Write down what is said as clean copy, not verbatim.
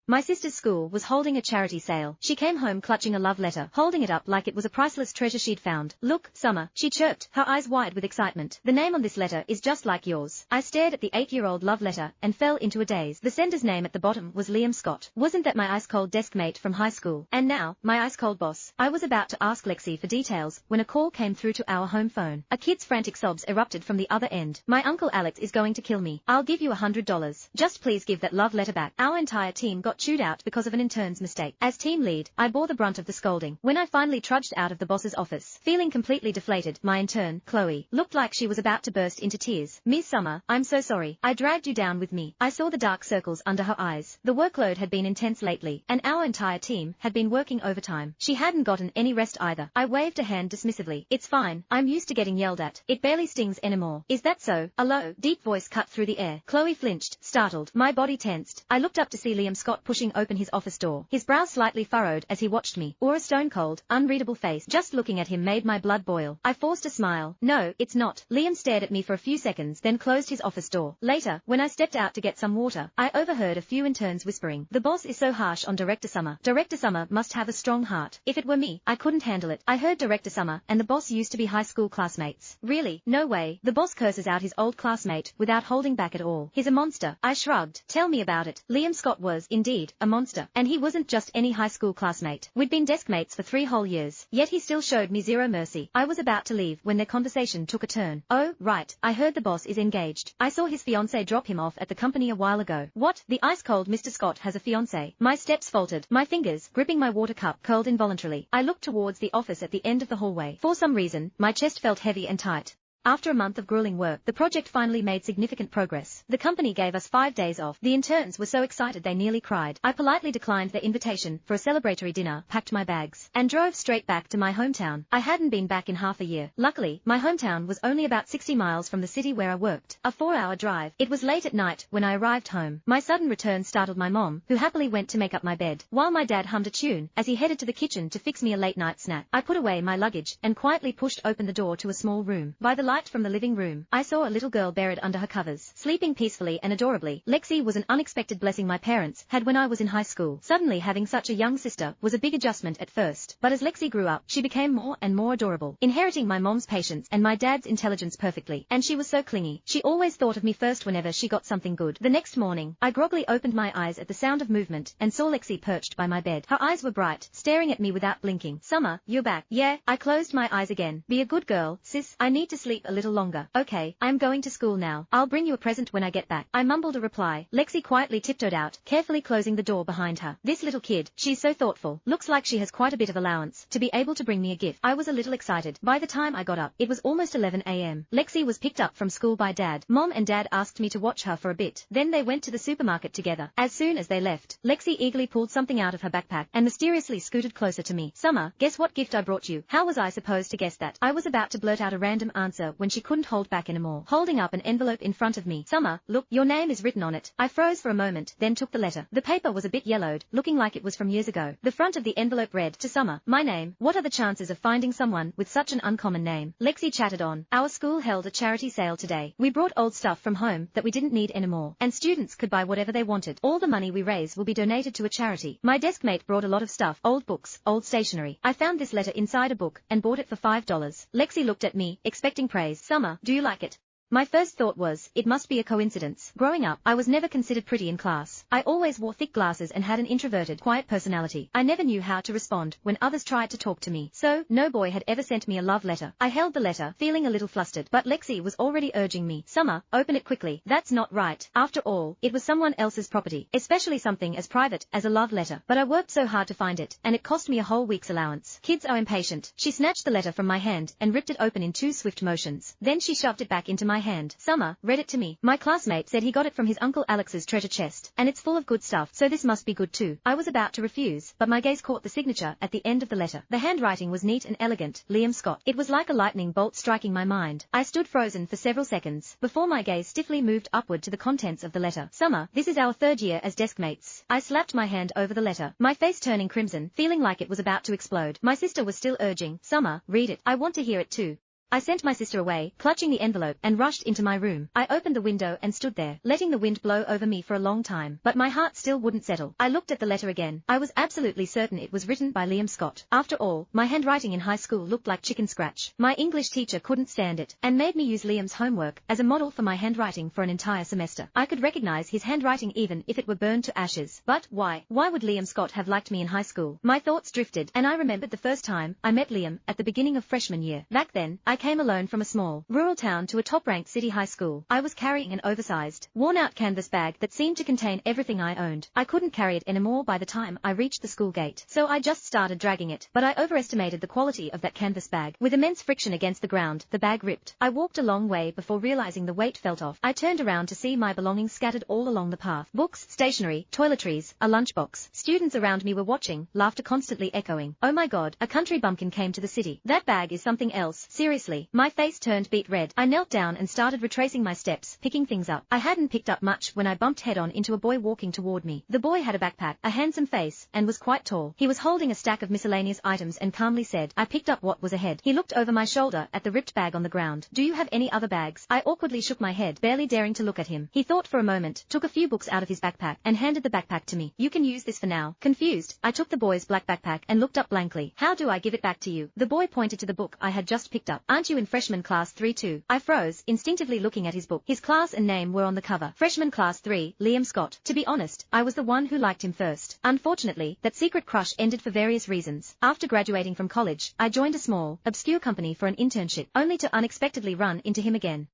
My sister's school was holding a charity sale. She came home clutching a love letter, holding it up like it was a priceless treasure she'd found. Look, Summer, she chirped, her eyes wide with excitement. The name on this letter is just like yours. I stared at the 8-year-old love letter and fell into a daze. The sender's name at the bottom was Liam Scott. Wasn't that my ice-cold desk mate from high school? And now, my ice-cold boss. I was about to ask Lexi for details when a call came through to our home phone. A kid's frantic sobs erupted from the other end. My uncle Alex is going to kill me. I'll give you $100. Just please give that love letter back. Our entire team got chewed out because of an intern's mistake. As team lead, I bore the brunt of the scolding. When I finally trudged out of the boss's office, feeling completely deflated, my intern, Chloe, looked like she was about to burst into tears. Miss Summer, I'm so sorry. I dragged you down with me. I saw the dark circles under her eyes. The workload had been intense lately, and our entire team had been working overtime. She hadn't gotten any rest either. I waved a hand dismissively. It's fine. I'm used to getting yelled at. It barely stings anymore. Is that so? A low, deep voice cut through the air. Chloe flinched, startled. My body tensed. I looked up to see Liam Scott pushing open his office door. His brow slightly furrowed as he watched me, or a stone-cold, unreadable face. Just looking at him made my blood boil. I forced a smile. No, it's not. Liam stared at me for a few seconds, then closed his office door. Later, when I stepped out to get some water, I overheard a few interns whispering, "The boss is so harsh on Director Summer. Director Summer must have a strong heart. If it were me, I couldn't handle it." I heard Director Summer and the boss used to be high school classmates. Really? No way. The boss curses out his old classmate without holding back at all. He's a monster. I shrugged. Tell me about it. Liam Scott was, indeed, a monster. And he wasn't just any high school classmate. We'd been desk mates for 3 whole years. Yet he still showed me zero mercy. I was about to leave when their conversation took a turn. Oh, right. I heard the boss is engaged. I saw his fiancée drop him off at the company a while ago. What? The ice-cold Mr. Scott has a fiancée. My steps faltered. My fingers, gripping my water cup, curled involuntarily. I looked towards the office at the end of the hallway. For some reason, my chest felt heavy and tight. After a month of grueling work, the project finally made significant progress. The company gave us 5 days off. The interns were so excited they nearly cried. I politely declined their invitation for a celebratory dinner, packed my bags, and drove straight back to my hometown. I hadn't been back in half a year. Luckily, my hometown was only about 60 miles from the city where I worked. A 4-hour drive. It was late at night when I arrived home. My sudden return startled my mom, who happily went to make up my bed, while my dad hummed a tune as he headed to the kitchen to fix me a late-night snack. I put away my luggage and quietly pushed open the door to a small room. By the light from the living room, I saw a little girl buried under her covers, sleeping peacefully and adorably. Lexi was an unexpected blessing my parents had when I was in high school. Suddenly having such a young sister was a big adjustment at first, but as Lexi grew up, she became more and more adorable, inheriting my mom's patience and my dad's intelligence perfectly. And she was so clingy. She always thought of me first whenever she got something good. The next morning, I groggily opened my eyes at the sound of movement and saw Lexi perched by my bed. Her eyes were bright, staring at me without blinking. "Summer, you're back." "Yeah." I closed my eyes again. "Be a good girl, sis. I need to sleep a little longer." "Okay, I'm going to school now. I'll bring you a present when I get back." I mumbled a reply. Lexi quietly tiptoed out, carefully closing the door behind her. This little kid, she's so thoughtful. Looks like she has quite a bit of allowance to be able to bring me a gift. I was a little excited. By the time I got up, it was almost 11 a.m. Lexi was picked up from school by Dad. Mom and Dad asked me to watch her for a bit. Then they went to the supermarket together. As soon as they left, Lexi eagerly pulled something out of her backpack and mysteriously scooted closer to me. "Summer, guess what gift I brought you?" How was I supposed to guess that? I was about to blurt out a random answer when she couldn't hold back anymore, holding up an envelope in front of me. "Summer, look, your name is written on it." I froze for a moment, then took the letter. The paper was a bit yellowed, looking like it was from years ago. The front of the envelope read, "To Summer, my name. What are the chances of finding someone with such an uncommon name?" Lexi chatted on. "Our school held a charity sale today. We brought old stuff from home that we didn't need anymore, and students could buy whatever they wanted. All the money we raise will be donated to a charity. My desk mate brought a lot of stuff, old books, old stationery. I found this letter inside a book and bought it for $5. Lexi looked at me, expecting praise. "Summer, do you like it?" My first thought was, it must be a coincidence. Growing up, I was never considered pretty in class. I always wore thick glasses and had an introverted, quiet personality. I never knew how to respond when others tried to talk to me. So, no boy had ever sent me a love letter. I held the letter, feeling a little flustered, but Lexi was already urging me. "Summer, open it quickly. That's not right." After all, it was someone else's property, especially something as private as a love letter. But I worked so hard to find it, and it cost me a whole week's allowance. Kids are impatient. She snatched the letter from my hand and ripped it open in 2 swift motions. Then she shoved it back into my hand. "Summer, read it to me. My classmate said he got it from his uncle Alex's treasure chest, and it's full of good stuff, so this must be good too." I was about to refuse, but my gaze caught the signature at the end of the letter. The handwriting was neat and elegant, Liam Scott. It was like a lightning bolt striking my mind. I stood frozen for several seconds, before my gaze stiffly moved upward to the contents of the letter. "Summer, this is our 3rd year as desk mates." I slapped my hand over the letter, my face turning crimson, feeling like it was about to explode. My sister was still urging, "Summer, read it. I want to hear it too." I sent my sister away, clutching the envelope, and rushed into my room. I opened the window and stood there, letting the wind blow over me for a long time, but my heart still wouldn't settle. I looked at the letter again. I was absolutely certain it was written by Liam Scott. After all, my handwriting in high school looked like chicken scratch. My English teacher couldn't stand it, and made me use Liam's homework as a model for my handwriting for an entire semester. I could recognize his handwriting even if it were burned to ashes. But why? Why would Liam Scott have liked me in high school? My thoughts drifted, and I remembered the first time I met Liam at the beginning of freshman year. Back then, I came alone from a small, rural town to a top-ranked city high school. I was carrying an oversized, worn-out canvas bag that seemed to contain everything I owned. I couldn't carry it anymore by the time I reached the school gate, so I just started dragging it. But I overestimated the quality of that canvas bag. With immense friction against the ground, the bag ripped. I walked a long way before realizing the weight felt off. I turned around to see my belongings scattered all along the path. Books, stationery, toiletries, a lunchbox. Students around me were watching, laughter constantly echoing. Oh my god, a country bumpkin came to the city. That bag is something else, seriously. My face turned beet red. I knelt down and started retracing my steps, picking things up. I hadn't picked up much when I bumped head-on into a boy walking toward me. The boy had a backpack, a handsome face, and was quite tall. He was holding a stack of miscellaneous items and calmly said, I picked up what was ahead. He looked over my shoulder at the ripped bag on the ground. Do you have any other bags? I awkwardly shook my head, barely daring to look at him. He thought for a moment, took a few books out of his backpack, and handed the backpack to me. You can use this for now. Confused, I took the boy's black backpack and looked up blankly. How do I give it back to you? The boy pointed to the book I had just picked up. Aren't you in freshman class 3 too? I froze, instinctively looking at his book. His class and name were on the cover. Freshman class 3, Liam Scott. To be honest, I was the one who liked him first. Unfortunately, that secret crush ended for various reasons. After graduating from college, I joined a small, obscure company for an internship, only to unexpectedly run into him again.